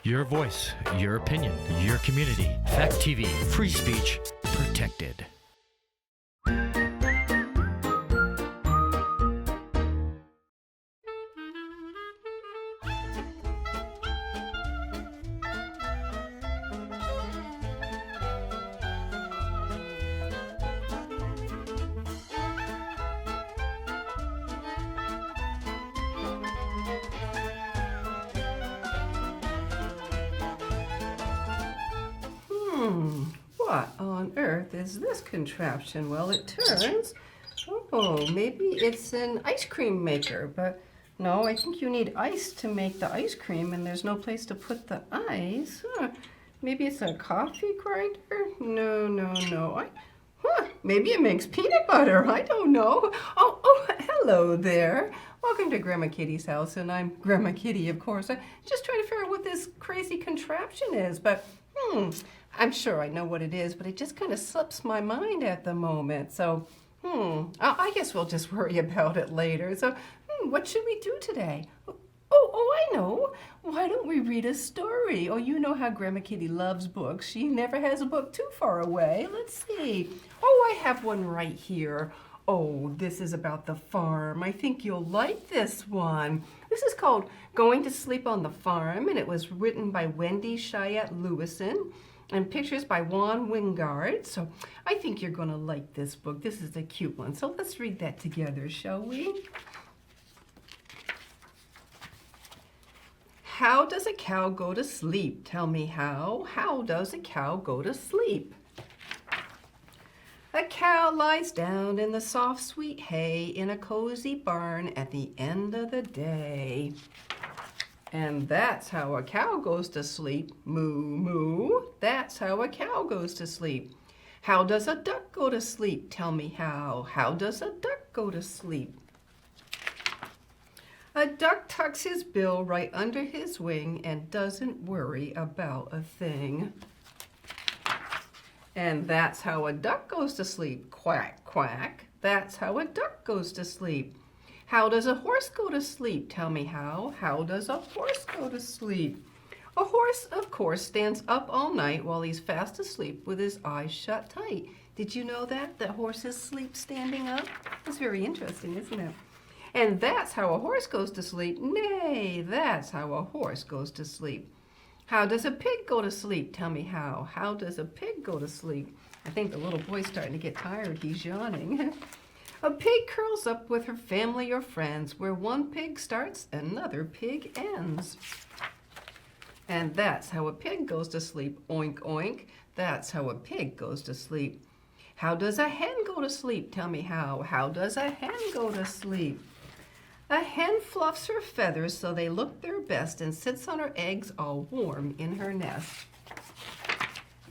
Your voice, your opinion, your community. Fact TV, free speech protected. What on earth is this contraption? Well, it turns. Oh, maybe it's an ice cream maker, but no, I think you need ice to make the ice cream, and there's no place to put the ice. Maybe it's a coffee grinder? No. Maybe it makes peanut butter. I don't know. Oh, hello there. Welcome to Grandma Kitty's house, and I'm Grandma Kitty, of course. I'm just trying to figure out what this crazy contraption is, but I'm sure I know what it is, but it just kind of slips my mind at the moment. So, I guess we'll just worry about it later. So, what should we do today? I know. Why don't we read a story? Oh, you know how Grandma Kitty loves books. She never has a book too far away. Let's see. Oh, I have one right here. Oh, this is about the farm. I think you'll like this one. This is called Going to Sleep on the Farm, and it was written by Wendy Cheyette Lewison and pictures by Juan Wingard. So I think you're going to like this book. This is a cute one. So let's read that together, shall we? How does a cow go to sleep? Tell me how. How does a cow go to sleep? A cow lies down in the soft, sweet hay in a cozy barn at the end of the day. And that's how a cow goes to sleep. Moo, moo. That's how a cow goes to sleep. How does a duck go to sleep? Tell me how. How does a duck go to sleep? A duck tucks his bill right under his wing and doesn't worry about a thing. And that's how a duck goes to sleep. Quack, quack. That's how a duck goes to sleep. How does a horse go to sleep? Tell me how. How does a horse go to sleep? A horse, of course, stands up all night while he's fast asleep with his eyes shut tight. Did you know that horses sleep standing up? That's very interesting, isn't it? And that's how a horse goes to sleep. Nay, that's how a horse goes to sleep. How does a pig go to sleep? Tell me how. How does a pig go to sleep? I think the little boy's starting to get tired. He's yawning. A pig curls up with her family or friends. Where one pig starts, another pig ends. And that's how a pig goes to sleep. Oink, oink. That's how a pig goes to sleep. How does a hen go to sleep? Tell me how. How does a hen go to sleep? A hen fluffs her feathers so they look their best and sits on her eggs all warm in her nest.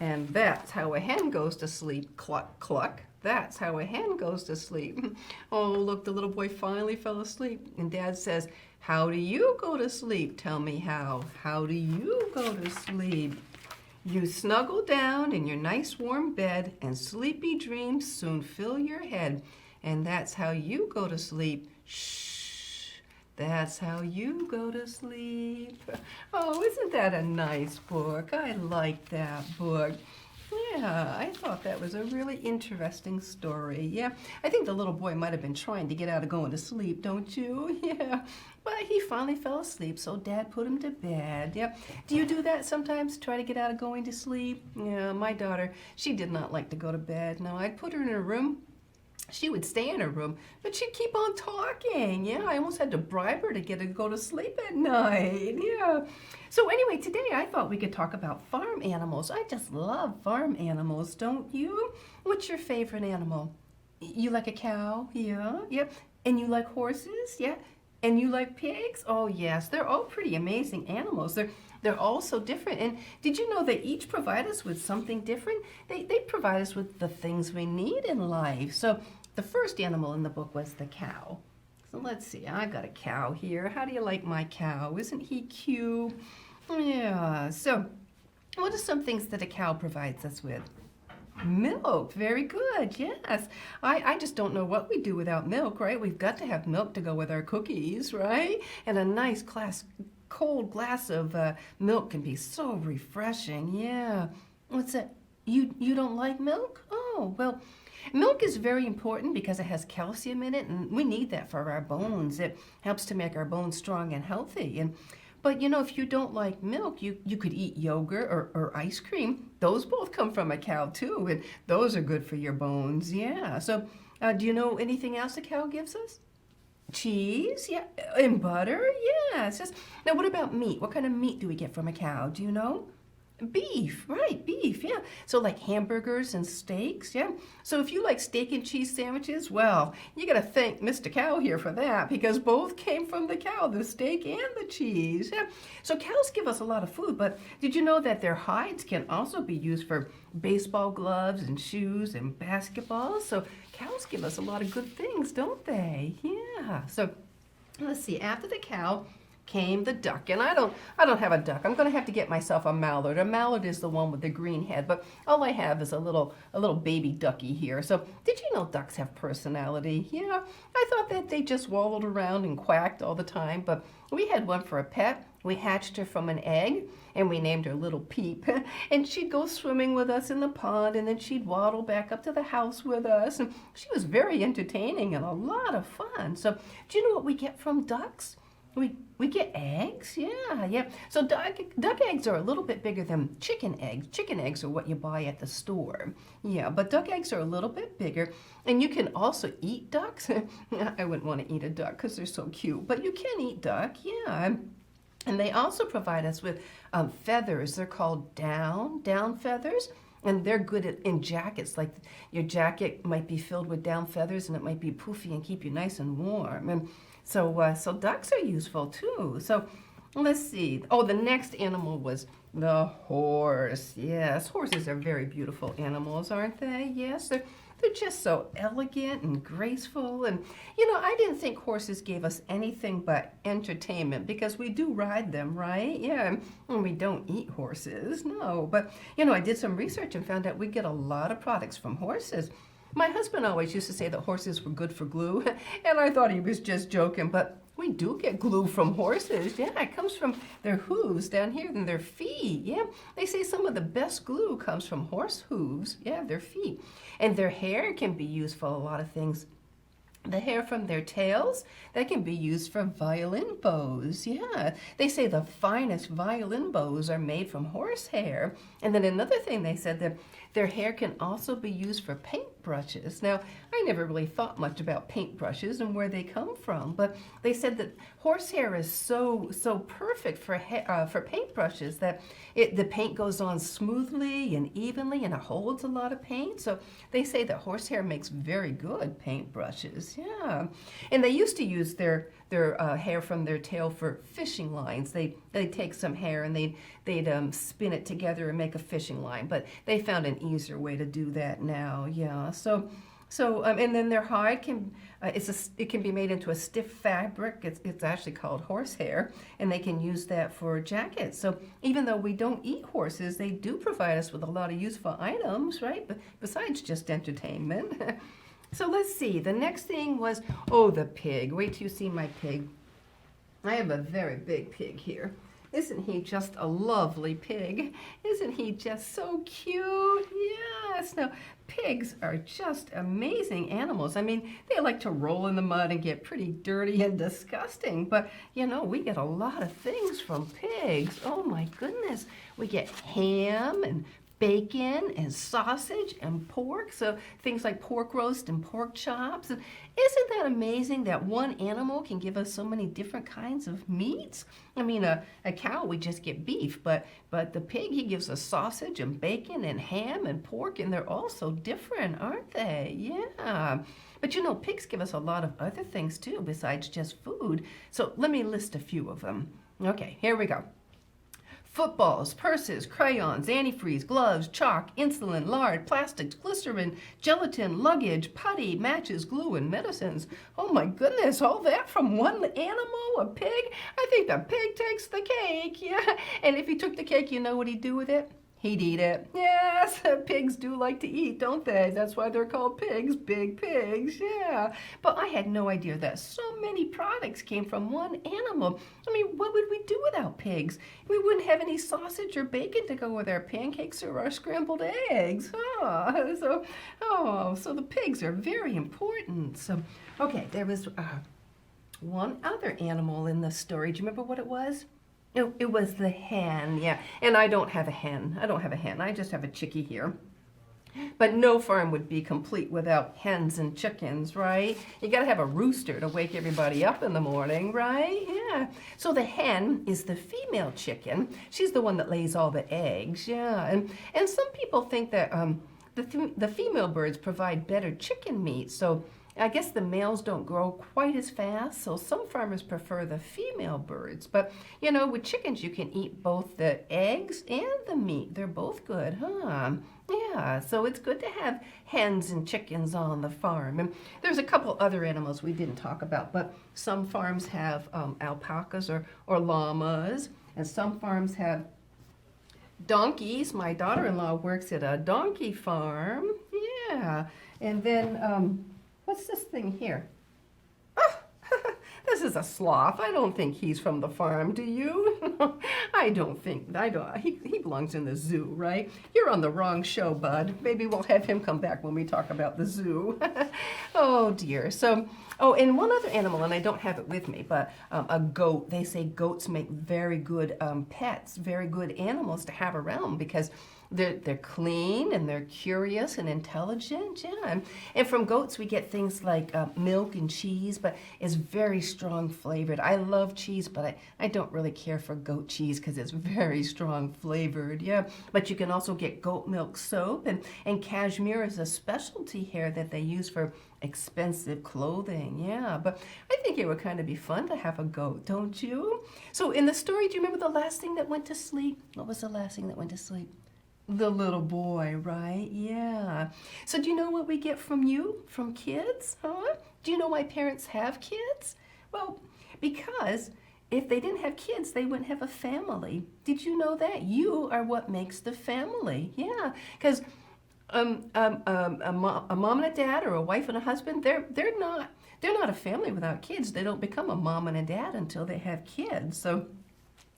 And that's how a hen goes to sleep. Cluck, cluck. That's how a hen goes to sleep. Oh, look, the little boy finally fell asleep. And Dad says, how do you go to sleep? Tell me how. How do you go to sleep? You snuggle down in your nice warm bed and sleepy dreams soon fill your head. And that's how you go to sleep. Shh. That's how you go to sleep. Oh, isn't that a nice book? I like that book. Yeah, I thought that was a really interesting story. Yeah, I think the little boy might have been trying to get out of going to sleep, don't you? Yeah, but he finally fell asleep, so Dad put him to bed. Yep. Do you do that sometimes, try to get out of going to sleep? Yeah, my daughter, she did not like to go to bed. No, I'd put her in her room. She would stay in her room, but she'd keep on talking. Yeah, I almost had to bribe her to get her to go to sleep at night. Yeah. So anyway, today I thought we could talk about farm animals. I just love farm animals, don't you? What's your favorite animal? You like a cow? Yeah. Yep. And you like horses? Yeah. And you like pigs? Oh yes, they're all pretty amazing animals. They're all so different. And did you know they each provide us with something different? They provide us with the things we need in life. So the first animal in the book was the cow. So let's see, I got a cow here. How do you like my cow? Isn't he cute? Yeah, so what are some things that a cow provides us with? Milk, very good, yes. I just don't know what we do without milk, right? We've got to have milk to go with our cookies, right? And a nice cold glass of milk can be so refreshing. Yeah. What's that? You don't like milk? Oh, well, milk is very important because it has calcium in it, and we need that for our bones. It helps to make our bones strong and healthy. But if you don't like milk, you could eat yogurt or ice cream. Those both come from a cow too, and those are good for your bones. Yeah. So, do you know anything else a cow gives us? Cheese, yeah, and butter, yeah. Now, what about meat? What kind of meat do we get from a cow? Do you know? Beef, right, beef, yeah. So like hamburgers and steaks, yeah. So if you like steak and cheese sandwiches, well, you got to thank Mr. Cow here for that because both came from the cow, the steak and the cheese, yeah. So cows give us a lot of food, but did you know that their hides can also be used for baseball gloves and shoes and basketballs? So cows give us a lot of good things, don't they? Yeah. So let's see, after the cow came the duck, and I don't have a duck. I'm going to have to get myself a mallard. A mallard is the one with the green head, but all I have is a little baby ducky here. So did you know ducks have personality? Yeah, I thought that they just wallowed around and quacked all the time, but we had one for a pet. We hatched her from an egg, and we named her Little Peep. And she'd go swimming with us in the pond, and then she'd waddle back up to the house with us. And she was very entertaining and a lot of fun. So do you know what we get from ducks? We get eggs, yeah. So duck eggs are a little bit bigger than chicken eggs. Chicken eggs are what you buy at the store, yeah. But duck eggs are a little bit bigger, and you can also eat ducks. I wouldn't want to eat a duck because they're so cute, but you can eat duck, yeah. And they also provide us with feathers. They're called down feathers. And they're good in jackets. Like your jacket might be filled with down feathers, and it might be poofy and keep you nice and warm. And so ducks are useful too. So let's see. Oh, the next animal was the horse. Yes, horses are very beautiful animals, aren't they? Yes, they're just so elegant and graceful. And, I didn't think horses gave us anything but entertainment because we do ride them, right? Yeah, and we don't eat horses, no. But, I did some research and found out we get a lot of products from horses. My husband always used to say that horses were good for glue, and I thought he was just joking, but we do get glue from horses. Yeah, it comes from their hooves down here and their feet. Yeah, they say some of the best glue comes from horse hooves. Yeah, their feet. And their hair can be used for a lot of things. The hair from their tails, that can be used for violin bows. Yeah, they say the finest violin bows are made from horse hair. And then another thing they said that their hair can also be used for paintbrushes. Now, I never really thought much about paintbrushes and where they come from, but they said that horsehair is so perfect for paintbrushes that the paint goes on smoothly and evenly, and it holds a lot of paint. So they say that horsehair makes very good paintbrushes. Yeah, and they used to use their hair from their tail for fishing lines. They'd take some hair and they'd spin it together and make a fishing line. But they found an easier way to do that now. Yeah. So and then their hide can it can be made into a stiff fabric. It's actually called horsehair, and they can use that for jackets. So even though we don't eat horses, they do provide us with a lot of useful items, right? But besides just entertainment. So let's see. The next thing was, the pig. Wait till you see my pig. I have a very big pig here. Isn't he just a lovely pig? Isn't he just so cute? Yes. Now, pigs are just amazing animals. I mean, they like to roll in the mud and get pretty dirty and disgusting. But, we get a lot of things from pigs. Oh, my goodness. We get ham and bacon and sausage and pork, so things like pork roast and pork chops. And isn't that amazing that one animal can give us so many different kinds of meats? I mean, a cow, we just get beef, but the pig, he gives us sausage and bacon and ham and pork, and they're all so different, aren't they? Yeah. But pigs give us a lot of other things too besides just food. So let me list a few of them. Okay, here we go. Footballs, purses, crayons, antifreeze, gloves, chalk, insulin, lard, plastics, glycerin, gelatin, luggage, putty, matches, glue, and medicines. Oh my goodness, all that from one animal, a pig? I think the pig takes the cake, yeah. And if he took the cake, you know what he'd do with it? He'd eat it. Yes, pigs do like to eat, don't they? That's why they're called pigs, big pigs, yeah. But I had no idea that so many products came from one animal. I mean, what would we do without pigs? We wouldn't have any sausage or bacon to go with our pancakes or our scrambled eggs. So the pigs are very important. So, okay, there was one other animal in the story. Do you remember what it was? It was the hen, yeah. And I don't have a hen. I just have a chickie here. But no farm would be complete without hens and chickens, right? You got to have a rooster to wake everybody up in the morning, right? Yeah. So the hen is the female chicken. She's the one that lays all the eggs, yeah. And some people think that the female birds provide better chicken meat, so I guess the males don't grow quite as fast, so some farmers prefer the female birds. But, you know, with chickens, you can eat both the eggs and the meat. They're both good, huh? Yeah, so it's good to have hens and chickens on the farm. And there's a couple other animals we didn't talk about, but some farms have alpacas or llamas, and some farms have donkeys. My daughter-in-law works at a donkey farm. Yeah, and then what's this thing here? Oh, this is a sloth. I don't think he's from the farm, do you? I don't. He belongs in the zoo, right? You're on the wrong show, bud. Maybe we'll have him come back when we talk about the zoo. Oh, dear. So, and one other animal, and I don't have it with me, but a goat. They say goats make very good pets, very good animals to have around because they're clean and they're curious and intelligent, yeah. And from goats we get things like milk and cheese, but it's very strong flavored. I love cheese, but I don't really care for goat cheese because it's very strong flavored, yeah. But you can also get goat milk soap, and cashmere is a specialty hair that they use for expensive clothing, yeah. But I think it would kind of be fun to have a goat, don't you? So in the story, do you remember the last thing that went to sleep? What was the last thing that went to sleep? The little boy, right? Yeah. So do you know what we get from you, from kids? Huh? Do you know why parents have kids? Well, because if they didn't have kids, they wouldn't have a family. Did you know that? You are what makes the family. Yeah. Because a mom and a dad, or a wife and a husband, they're not a family without kids. They don't become a mom and a dad until they have kids. So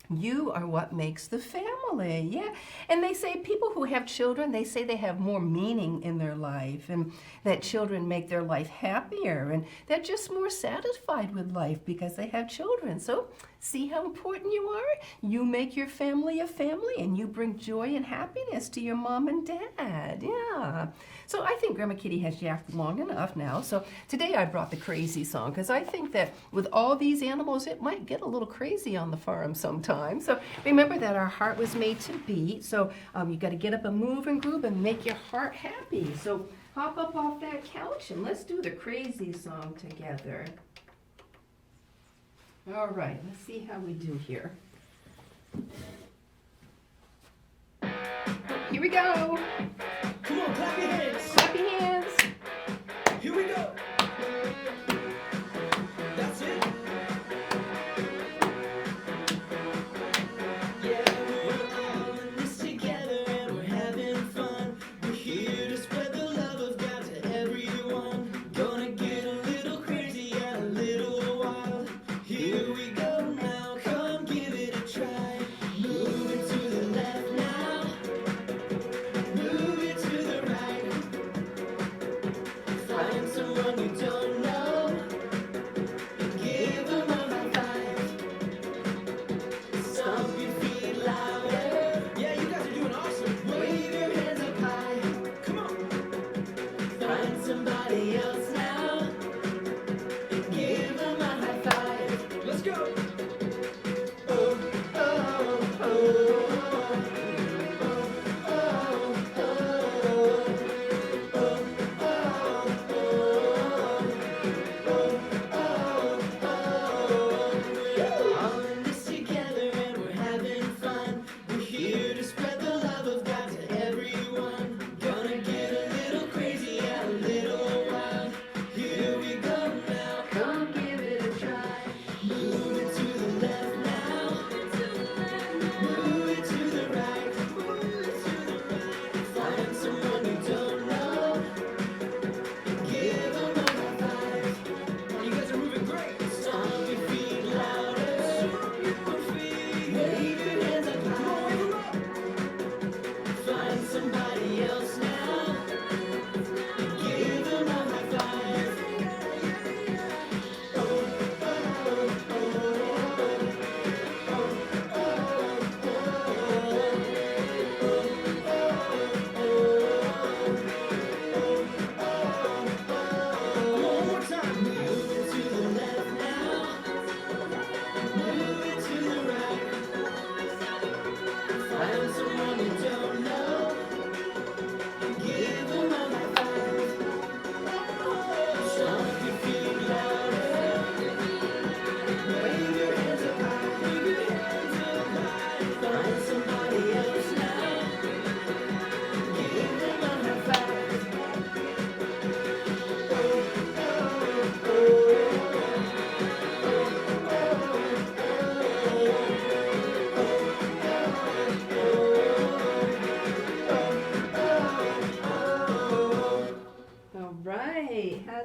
you are what makes the family, yeah. And they say people who have children, they say they have more meaning in their life, and that children make their life happier, and they're just more satisfied with life because they have children. So see how important you are? You make your family a family, and you bring joy and happiness to your mom and dad, yeah. So I think Grandma Kitty has yapped long enough now. So today I brought the crazy song because I think that with all these animals, it might get a little crazy on the farm sometimes. So remember that our heart was made to beat. So you got to get up and move and groove and make your heart happy. So hop up off that couch and let's do the crazy song together. All right, let's see how we do here. Here we go. Come on, clap your hands. Clap your hands. Here we go. That's it. Yeah, we're all in this together and we're having fun. We're here to spread the love of God to everyone. Gonna get a little crazy and a little wild. Here we go now, come give it a try. Moving to the left now.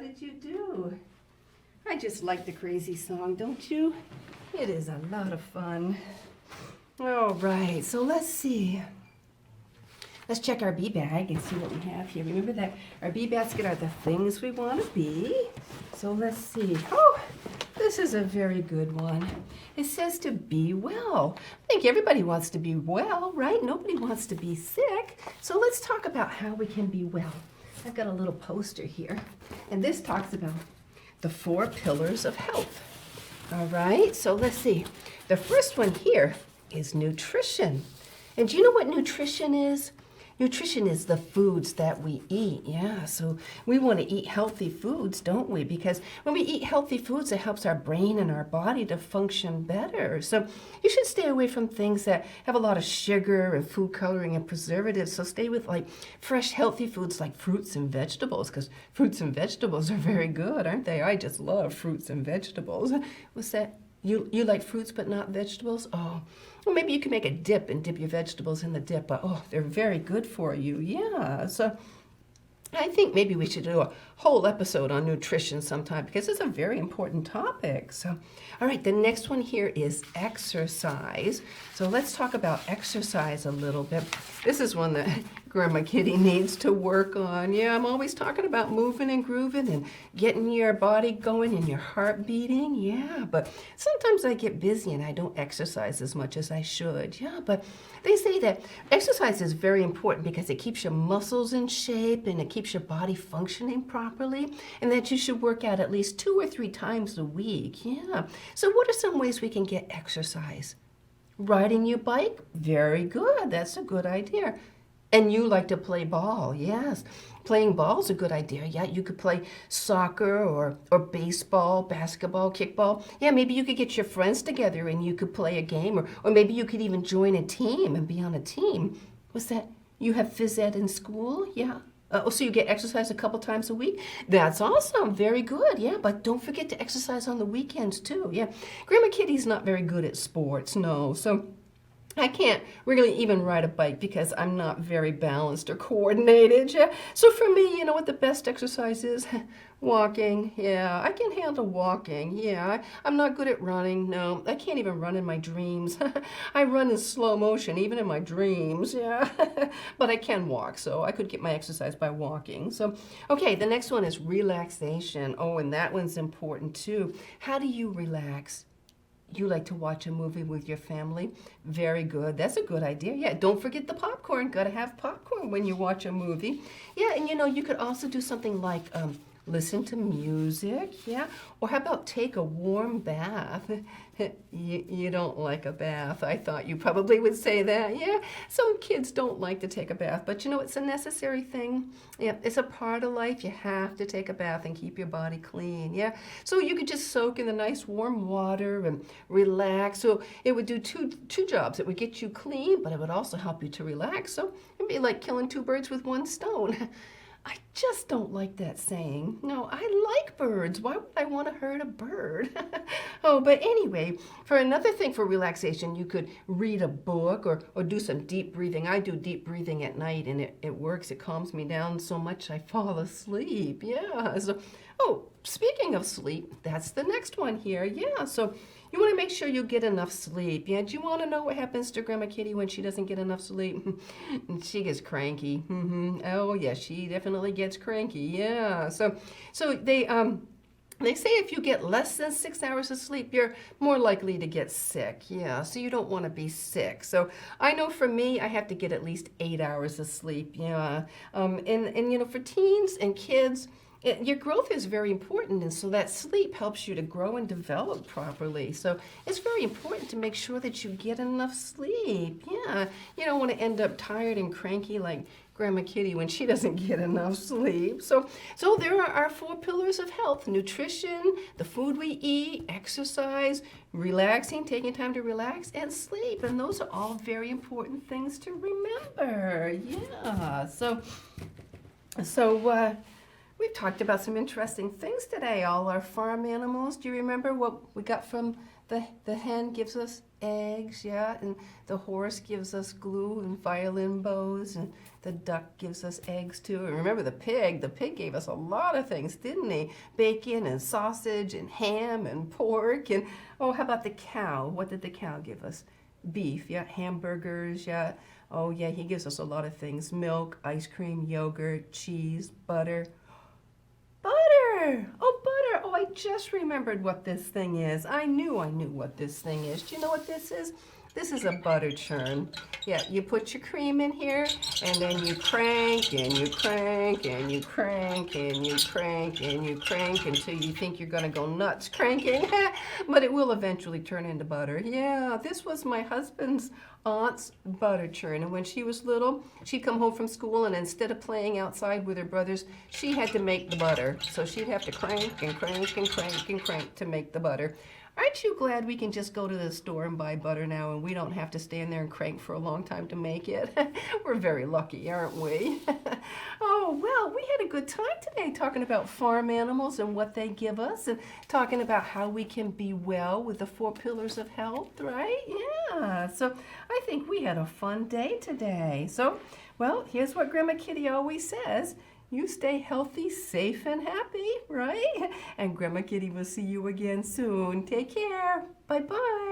did you do? I just like the crazy song, don't you? It is a lot of fun. All right, so let's see. Let's check our bee bag and see what we have here. Remember that our bee basket are the things we want to be. So let's see. Oh, this is a very good one. It says to be well. I think everybody wants to be well, right? Nobody wants to be sick. So let's talk about how we can be well. I've got a little poster here, and this talks about the 4 pillars of health. All right, so let's see. The first one here is nutrition. And do you know what nutrition is? Nutrition is the foods that we eat, yeah. So we want to eat healthy foods, don't we? Because when we eat healthy foods, it helps our brain and our body to function better. So you should stay away from things that have a lot of sugar and food coloring and preservatives. So stay with like fresh, healthy foods like fruits and vegetables, because fruits and vegetables are very good, aren't they? I just love fruits and vegetables. What's that? You like fruits but not vegetables? Oh, well, maybe you can make a dip and dip your vegetables in the dip. Oh, they're very good for you. Yeah. So I think maybe we should do a whole episode on nutrition sometime because it's a very important topic. So, all right, the next one here is exercise. So let's talk about exercise a little bit. This is one that Grandma Kitty needs to work on. Yeah, I'm always talking about moving and grooving and getting your body going and your heart beating. Yeah, but sometimes I get busy and I don't exercise as much as I should. Yeah, but they say that exercise is very important because it keeps your muscles in shape and it keeps your body functioning properly, and that you should work out at least 2 or 3 times a week. Yeah. So what are some ways we can get exercise? Riding your bike? Very good. That's a good idea. And you like to play ball, yes. Playing ball is a good idea. Yeah, you could play soccer or baseball, basketball, kickball. Yeah, maybe you could get your friends together and you could play a game, or maybe you could even join a team and be on a team. What's that? You have phys ed in school? Yeah. So you get exercise a couple times a week? That's awesome. Very good. Yeah, but don't forget to exercise on the weekends too. Yeah. Grandma Kitty's not very good at sports, no. So I can't really even ride a bike because I'm not very balanced or coordinated. Yeah. So for me, you know what the best exercise is? Walking. Yeah, I can handle walking. Yeah, I'm not good at running. No, I can't even run in my dreams. I run in slow motion, even in my dreams. Yeah, but I can walk, so I could get my exercise by walking. So, okay, the next one is relaxation. Oh, and that one's important too. How do you relax? You like to watch a movie with your family? Very good. That's a good idea. Yeah, don't forget the popcorn. Got to have popcorn when you watch a movie. Yeah, and you know, you could also do something like listen to music, yeah? Or how about take a warm bath? You don't like a bath. I thought you probably would say that. Yeah, some kids don't like to take a bath, but you know, it's a necessary thing. Yeah, it's a part of life. You have to take a bath and keep your body clean, yeah? So you could just soak in the nice warm water and relax. So it would do two jobs. It would get you clean, but it would also help you to relax. So it'd be like killing 2 birds with 1 stone. I just don't like that saying. No, I like birds. Why would I want to hurt a bird? Oh, but anyway, for another thing for relaxation, you could read a book or do some deep breathing. I do deep breathing at night, and it works. It calms me down so much I fall asleep. Yeah. So, oh, speaking of sleep, that's the next one here. Yeah, so you want to make sure you get enough sleep. Yeah, do you want to know what happens to Grandma Kitty when she doesn't get enough sleep? She gets cranky. Oh, yeah, she definitely gets cranky. Yeah, so they say if you get less than 6 hours of sleep, you're more likely to get sick. Yeah, so you don't want to be sick. So I know for me, I have to get at least 8 hours of sleep. Yeah, and you know, for teens and kids, your growth is very important, and so that sleep helps you to grow and develop properly. So it's very important to make sure that you get enough sleep. Yeah, you don't want to end up tired and cranky like Grandma Kitty when she doesn't get enough sleep. So there are our 4 pillars of health: nutrition, the food we eat, exercise, relaxing, taking time to relax, and sleep. And those are all very important things to remember. Yeah, so we've talked about some interesting things today, all our farm animals. Do you remember what we got from The hen gives us eggs, yeah, and the horse gives us glue and violin bows, and the duck gives us eggs too. And remember the pig gave us a lot of things, didn't he? Bacon and sausage and ham and pork, and oh, how about the cow? What did the cow give us? Beef, yeah, hamburgers, yeah. Oh yeah, he gives us a lot of things. Milk, ice cream, yogurt, cheese, butter. Butter! Oh, butter! Oh, I just remembered what this thing is. I knew what this thing is. Do you know what this is? This is a butter churn. Yeah, you put your cream in here, and then you crank, and you crank, and you crank, and you crank, and you crank until you think you're gonna go nuts cranking, but it will eventually turn into butter. Yeah, this was my husband's aunt's butter churn, and when she was little, she'd come home from school, and instead of playing outside with her brothers, she had to make the butter. So she'd have to crank and crank and crank and crank to make the butter. Aren't you glad we can just go to the store and buy butter now and we don't have to stand there and crank for a long time to make it? We're very lucky, aren't we? Oh, well, we had a good time today talking about farm animals and what they give us, and talking about how we can be well with the 4 pillars of health, right? Yeah, so I think we had a fun day today. So, well, here's what Grandma Kitty always says. You stay healthy, safe, and happy, right? And Grandma Kitty will see you again soon. Take care. Bye-bye.